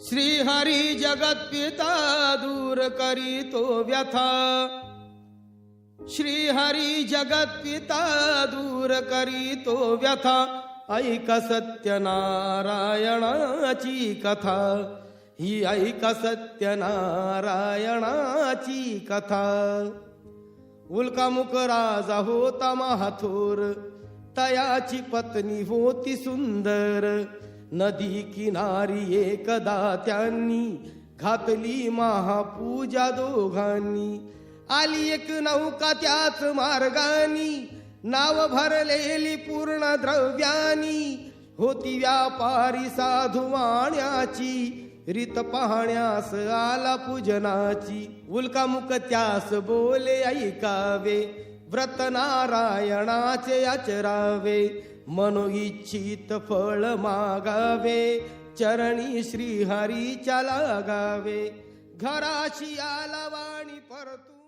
श्री हरी जगत पिता दूर करी तो व्यथा, श्री हरी जगत पिता दूर करी तो व्यथा, ऐक सत्यनारायणाची कथा, ही ऐक सत्यनारायणाची कथा. उल्कामुख राजा होता महाथोर, तयाची पत्नी होती सुंदर. नदी किनारी एकदा त्यांनी घातली महापूजा दोघांनी. आली एक नौका त्याच मार्गानी, नाव भरलेली पूर्ण द्रव्यानी. होती व्यापारी साधू वाण्याची, रीत पाहण्यास आला पूजनाची. उल्कामुख त्यास बोले ऐकावे, व्रत नारायणाचे आचरावे. मनोइच्छित फळ मागावे, चरणी श्री हरीच्या लागावे. घराशी आला वाणी परतू